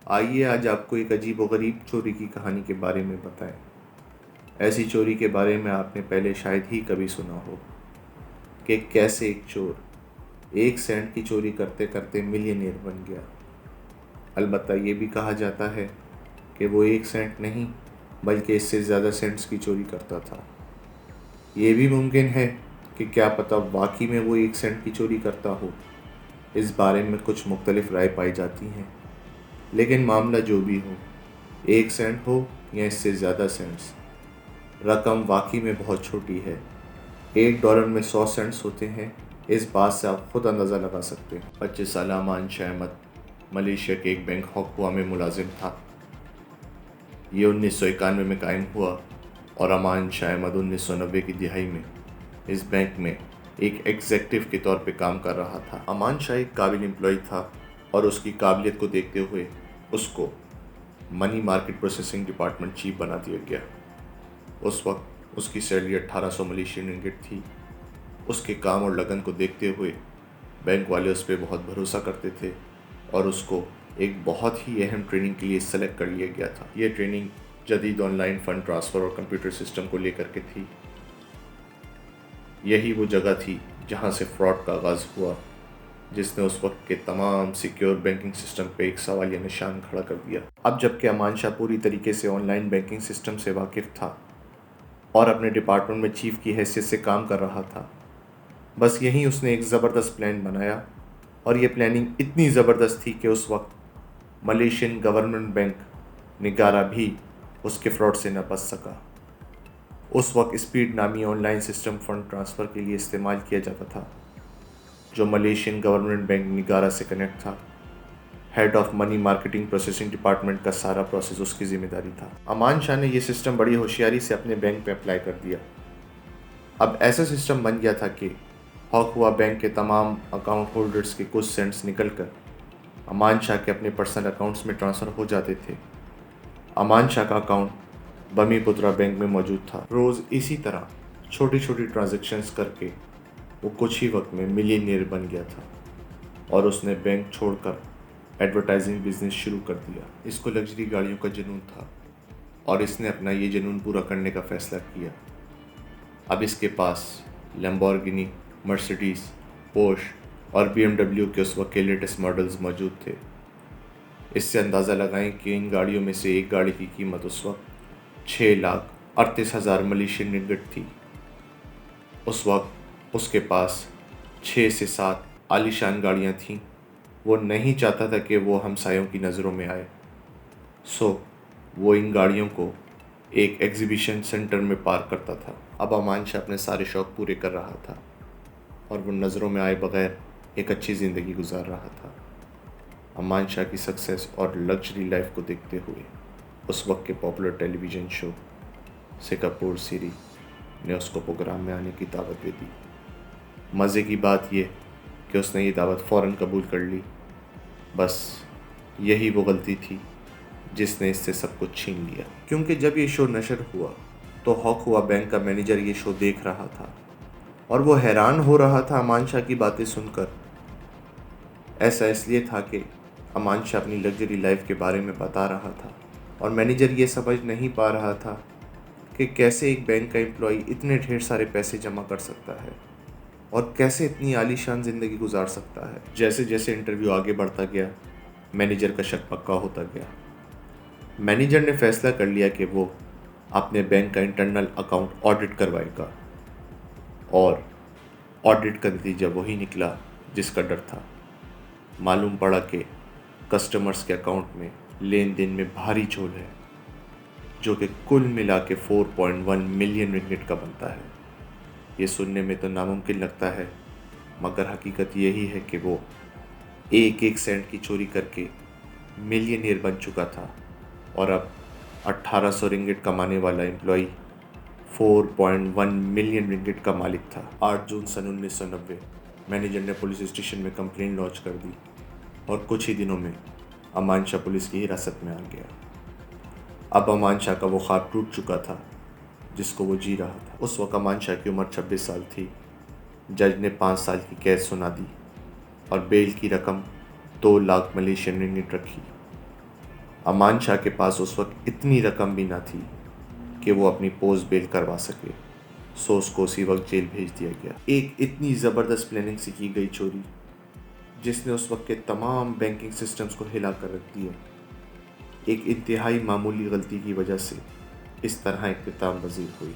आइए आज आपको एक अजीब व गरीब चोरी की कहानी के बारे में बताएं। ऐसी चोरी के बारे में आपने पहले शायद ही कभी सुना हो कि कैसे एक चोर 1 सेंट की चोरी करते करते मिलियनेयर बन गया। अलबत्ता ये भी कहा जाता है कि वो 1 सेंट नहीं बल्कि इससे ज़्यादा सेंट्स की चोरी करता था। ये भी मुमकिन है कि क्या पता वाकई में वो 1 सेंट की चोरी करता हो। इस बारे में कुछ मुख्तलिफ राय पाई जाती हैं, लेकिन मामला जो भी हो, 1 सेंट हो या इससे ज़्यादा सेंट्स, रकम वाकई में बहुत छोटी है। $1 में 100 सेंट्स होते हैं। इस बात से आप खुद अंदाज़ा लगा सकते हैं। 25 साल अमान शाह अहमद मलेशिया के एक बैंक हॉकवा में मुलाजिम था। ये 1991 में कायम हुआ और अमान शाह अहमद 1990 की दिहाई में इस बैंक में एक एग्जेक्टिव के तौर पे काम कर रहा था। अमान शाह एक काबिल एम्प्लॉय था और उसकी काबिलियत को देखते हुए उसको money market processing department chief बना दिया गया। उस वक्त उसकी सैलरी 1800 मलेशियन रिंगिट थी। उसके काम और लगन को देखते हुए बैंक वाले उस पर बहुत भरोसा करते थे और उसको एक बहुत ही अहम ट्रेनिंग के लिए सेलेक्ट कर लिया गया था। ये ट्रेनिंग जदीद ऑनलाइन फ़ंड ट्रांसफ़र और कंप्यूटर सिस्टम को लेकर के थी। यही वो जगह थी जहां से फ्रॉड का आगाज़ हुआ, जिसने उस वक्त के तमाम सिक्योर बैंकिंग सिस्टम पे एक सवालिया निशान खड़ा कर दिया। अब जबकि अमान शाह पूरी तरीके से ऑनलाइन बैंकिंग सिस्टम से वाकिफ़ था और अपने डिपार्टमेंट में चीफ की हैसियत से काम कर रहा था, बस यहीं उसने एक ज़बरदस्त प्लान बनाया। और ये प्लानिंग इतनी ज़बरदस्त थी कि उस वक्त मलेशियन गवर्नमेंट बैंक निगारा भी उसके फ्रॉड से न बच सका। उस वक्त स्पीड नामी ऑनलाइन सिस्टम फ़ंड ट्रांसफ़र के लिए इस्तेमाल किया जाता था, जो मलेशियन गवर्नमेंट बैंक निगारा से कनेक्ट था। Head of money marketing processing department का सारा प्रोसेस उसकी ज़िम्मेदारी था। अमान शाह ने यह सिस्टम बड़ी होशियारी से अपने बैंक पे अप्लाई कर दिया। अब ऐसा सिस्टम बन गया था कि हॉकवा बैंक के तमाम अकाउंट होल्डर्स के कुछ सेंट्स निकलकर अमान शाह के अपने पर्सनल अकाउंट्स में ट्रांसफ़र हो जाते थे। अमान शाह का अकाउंट बमीपुत्रा बैंक में मौजूद था। रोज़ इसी तरह छोटी छोटी ट्रांजेक्शन्स करके वो कुछ ही वक्त में मिलियनियर बन गया था और उसने बैंक छोड़कर एडवर्टाइजिंग बिजनेस शुरू कर दिया। इसको लग्जरी गाड़ियों का जुनून था और इसने अपना ये जुनून पूरा करने का फ़ैसला किया। अब इसके पास लैम्बोर्गिनी, मर्सिडीज़, पोर्श और BMW के उस वक्त के लेटेस्ट मॉडल्स मौजूद थे। इससे अंदाज़ा लगाएं कि इन गाड़ियों में से एक गाड़ी की कीमत उस वक्त 6,38,000 मलेशियन रिंगिट थी। उस वक्त उसके पास 6 से 7 आलीशान गाड़ियाँ थीं। वो नहीं चाहता था कि वो हमसायों की नज़रों में आए, सो वो इन गाड़ियों को एक एग्जीबिशन सेंटर में पार्क करता था। अब अमान शाह अपने सारे शौक़ पूरे कर रहा था और वो नज़रों में आए बग़ैर एक अच्छी ज़िंदगी गुजार रहा था। अमान शाह की सक्सेस और लग्जरी लाइफ को देखते हुए उस वक्त के पॉपुलर टेलीविज़न शो सिंगापुर सीरी ने उसको प्रोग्राम में आने की दावत दे दी। मज़े की बात यह कि उसने ये दावत फ़ौरन कबूल कर ली। बस यही वो गलती थी जिसने इससे सब कुछ छीन लिया, क्योंकि जब ये शो नशर हुआ तो हॉकवा बैंक का मैनेजर ये शो देख रहा था और वो हैरान हो रहा था अमान शाह की बातें सुनकर। ऐसा इसलिए था कि अमान शाह अपनी लग्जरी लाइफ के बारे में बता रहा था और मैनेजर ये समझ नहीं पा रहा था कि कैसे एक बैंक का एम्प्लॉय इतने ढेर सारे पैसे जमा कर सकता है और कैसे इतनी आलीशान ज़िंदगी गुजार सकता है। जैसे जैसे इंटरव्यू आगे बढ़ता गया, मैनेजर का शक पक्का होता गया। मैनेजर ने फैसला कर लिया कि वो अपने बैंक का इंटरनल अकाउंट ऑडिट करवाएगा और ऑडिट का नतीजा वही निकला जिसका डर था। मालूम पड़ा कि कस्टमर्स के अकाउंट में लेन देन में भारी झोल है, जो कि कुल मिला के 4.1 मिलियन रिंगिट का बनता है। ये सुनने में तो नामुमकिन लगता है, मगर हकीकत यही है कि वो एक सेंट की चोरी करके मिलियनियर बन चुका था और अब 1800 रिंगिट कमाने वाला एम्प्लॉई 4.1 मिलियन रिंगिट का मालिक था। 8 जून सन 1990 मैनेजर ने पुलिस स्टेशन में कंप्लेंट लॉन्च कर दी और कुछ ही दिनों में अमान शाह पुलिस की हिरासत में आ गया। अब अमान शाह का वो ख्वाब टूट चुका था जिसको वो जी रहा था। उस वक्त अमान शाह की उम्र 26 साल थी। जज ने 5 साल की कैद सुना दी और बेल की रकम 2 लाख मलेशियन रिंगिट रखी। अमान शाह के पास उस वक्त इतनी रकम भी ना थी कि वो अपनी पोस्ट बेल करवा सके, सो उसको उसी वक्त जेल भेज दिया गया। एक इतनी ज़बरदस्त प्लानिंग से की गई चोरी जिसने उस वक्त के तमाम बैंकिंग सिस्टम्स को हिला कर रख दिया, एक इंतहाई मामूली गलती की वजह से इस तरह इख्तिताम पजीर हुई।